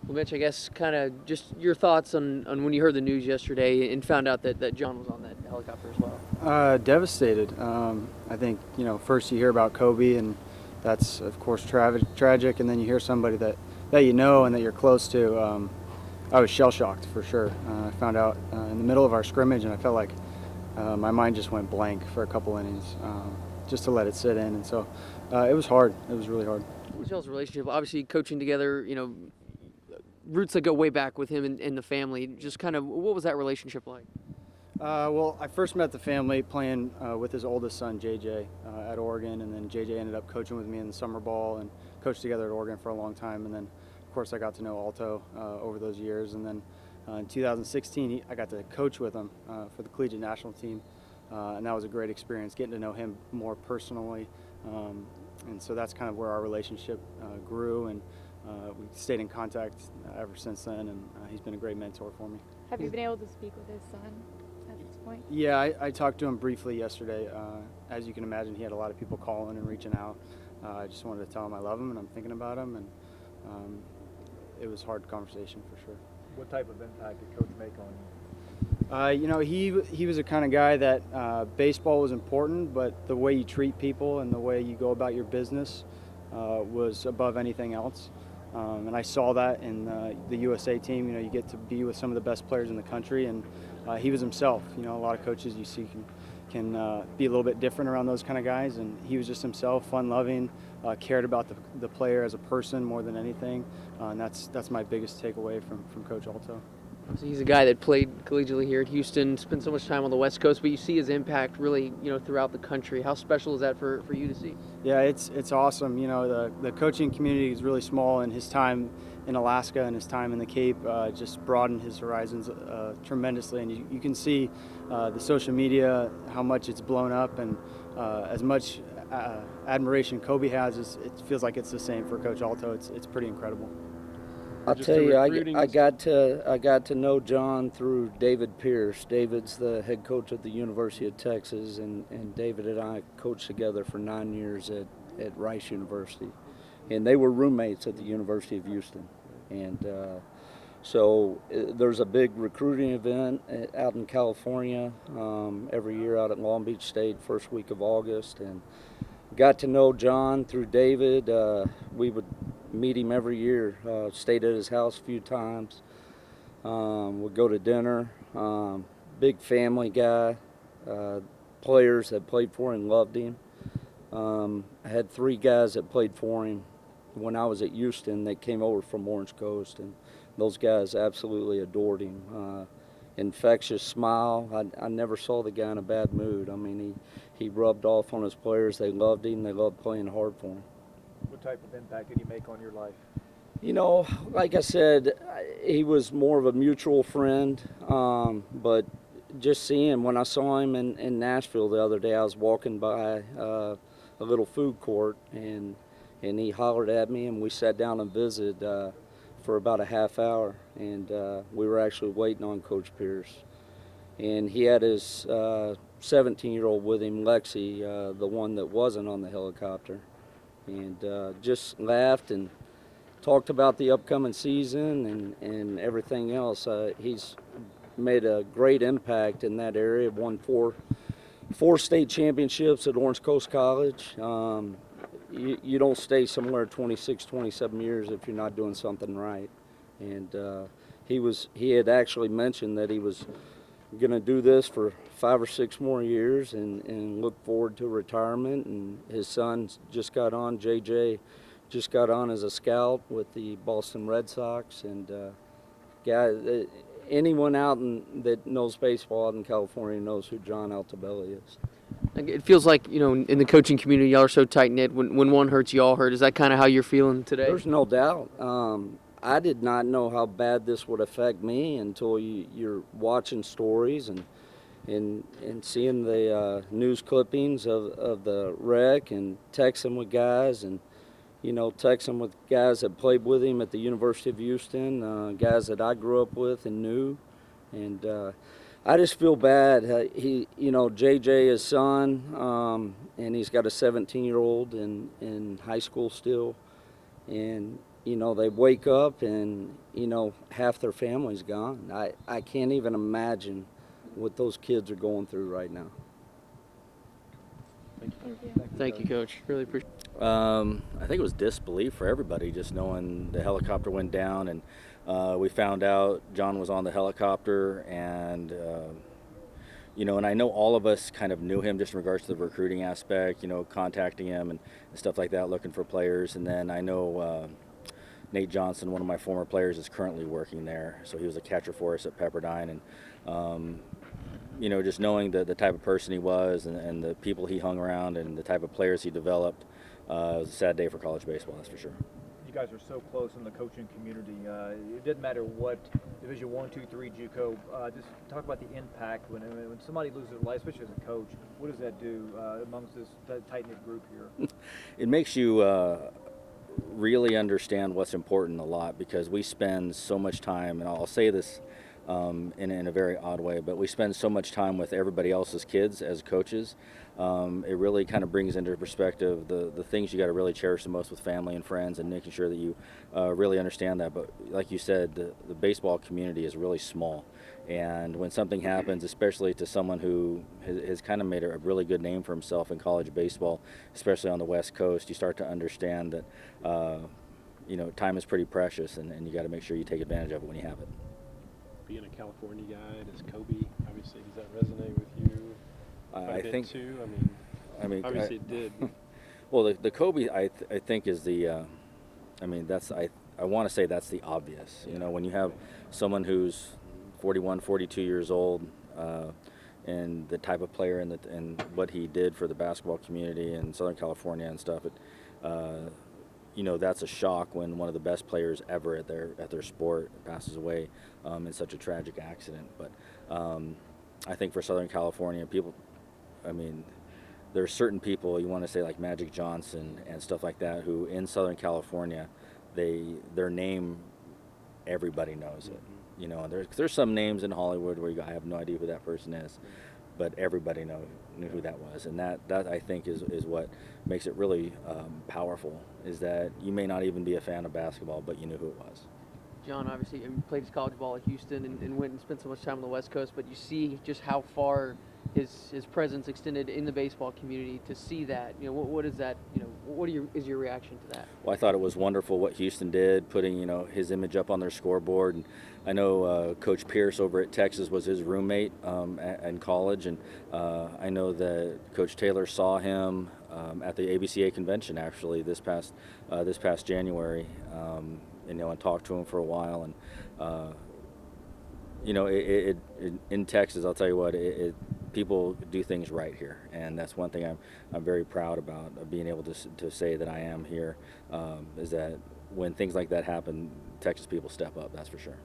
Well, Mitch, I guess kind of just your thoughts on when you heard the news yesterday and found out that John was on that helicopter as well. Devastated. I think, first you hear about Kobe, and that's, of course, tragic, and then you hear somebody that you know and that you're close to. I was shell-shocked for sure. I found out in the middle of our scrimmage, and I felt like my mind just went blank for a couple innings, just to let it sit in. And so it was hard. It was really hard. What was y'all's relationship? Obviously, coaching together, roots that go way back with him and the family. Just kind of, what was that relationship like? Well, I first met the family playing with his oldest son, JJ, at Oregon, and then JJ ended up coaching with me in the summer ball and coached together at Oregon for a long time. And then, of course, I got to know Alto over those years. And then in 2016, I got to coach with him for the collegiate national team, and that was a great experience, getting to know him more personally. And so that's kind of where our relationship grew, and we stayed in contact ever since then, and he's been a great mentor for me. Have you been able to speak with his son at this point? Yeah, I talked to him briefly yesterday. As you can imagine, he had a lot of people calling and reaching out. I just wanted to tell him I love him and I'm thinking about him, and it was a hard conversation for sure. What type of impact did Coach make on you? He was the kind of guy that baseball was important, but the way you treat people and the way you go about your business was above anything else. And I saw that in the USA team. You get to be with some of the best players in the country, and he was himself. A lot of coaches you see can be a little bit different around those kind of guys, and he was just himself, fun-loving, cared about the player as a person more than anything, and that's my biggest takeaway from Coach Alto. So he's a guy that played collegiately here at Houston, spent so much time on the West Coast, but you see his impact really, throughout the country. How special is that for you to see? Yeah, it's awesome. The coaching community is really small, and his time in Alaska and his time in the Cape just broadened his horizons tremendously. And you can see the social media, how much it's blown up, and as much admiration Kobe has, it feels like it's the same for Coach Alto. It's pretty incredible. I'll tell you, I got to know John through David Pierce. David's the head coach at the University of Texas, and David and I coached together for 9 years at Rice University. And they were roommates at the University of Houston. And so there's a big recruiting event out in California every year out at Long Beach State, first week of August. And got to know John through David. We would meet him every year, stayed at his house a few times, would go to dinner. Big family guy. Players that played for him loved him. I had 3 guys that played for him when I was at Houston. They came over from Orange Coast, and those guys absolutely adored him. Infectious smile. I never saw the guy in a bad mood. I mean, he rubbed off on his players. They loved him. They loved playing hard for him. What type of impact did he make on your life? Like I said, he was more of a mutual friend, but just seeing, when I saw him in Nashville the other day, I was walking by a little food court, and he hollered at me, and we sat down and visited for about a half hour, and we were actually waiting on Coach Pierce. And he had his 17-year-old with him, Lexi, the one that wasn't on the helicopter, and just laughed and talked about the upcoming season and everything else. He's made a great impact in that area, won four state championships at Orange Coast College. You don't stay somewhere 26, 27 years if you're not doing something right. And he had actually mentioned that he was going to do this for 5 or 6 more years and look forward to retirement. And his son just got on, JJ, just got on as a scout with the Boston Red Sox. And anyone out that knows baseball out in California knows who John Altobelli is. It feels like, in the coaching community, y'all are so tight-knit. When one hurts, you all hurt. Is that kind of how you're feeling today? There's no doubt. I did not know how bad this would affect me until you're watching stories and seeing the news clippings of the wreck, and texting with guys, and texting with guys that played with him at the University of Houston, guys that I grew up with and knew. And I just feel bad. JJ, his son, and he's got a 17-year-old in high school still. And, they wake up and, half their family's gone. I can't even imagine what those kids are going through right now. Thank you. Thank you, Coach. Really appreciate. I think it was disbelief for everybody, just knowing the helicopter went down, and we found out John was on the helicopter, and and I know all of us kind of knew him just in regards to the recruiting aspect, contacting him and stuff like that, looking for players. And then I know Nate Johnson, one of my former players, is currently working there, so he was a catcher for us at Pepperdine, and just knowing the type of person he was and the people he hung around and the type of players he developed, it was a sad day for college baseball, that's for sure. You guys are so close in the coaching community. It didn't matter what Division 1, 2, 3 JUCO. Just talk about the impact when somebody loses their life, especially as a coach. What does that do amongst this tight-knit group here? It makes you really understand what's important a lot, because we spend so much time, and I'll say this in a very odd way, but we spend so much time with everybody else's kids as coaches. It really kind of brings into perspective the things you got to really cherish the most with family and friends, and making sure that you really understand that. But like you said, the baseball community is really small, and when something happens, especially to someone who has kind of made a really good name for himself in college baseball, especially on the West Coast, you start to understand that time is pretty precious, and you got to make sure you take advantage of it when you have it. Being a California guy, does Kobe, obviously, does that resonate with you? I think too. Obviously it did. Well, the Kobe, I think is the. I want to say that's the obvious. When you have someone who's 41, 42 years old, and the type of player and what he did for the basketball community in Southern California and stuff, that's a shock when one of the best players ever at their sport passes away in such a tragic accident. But I think for Southern California people, there are certain people, you want to say like Magic Johnson and stuff like that, who in Southern California, their name, everybody knows it. There's some names in Hollywood where I have no idea who that person is, but everybody knew who that was, and that I think is what makes it really powerful, is that you may not even be a fan of basketball, but you knew who it was. John, obviously, played his college ball at Houston and went and spent so much time on the West Coast, but you see just how far his presence extended in the baseball community. To see that, what is that? What is your reaction to that? Well, I thought it was wonderful what Houston did, putting his image up on their scoreboard. And I know Coach Pierce over at Texas was his roommate in college, and I know that Coach Taylor saw him at the ABCA convention actually this past January, and talked to him for a while. And in Texas, I'll tell you what, people do things right here, and that's one thing I'm very proud about, of being able to say that I am here, is that when things like that happen, Texas people step up, that's for sure.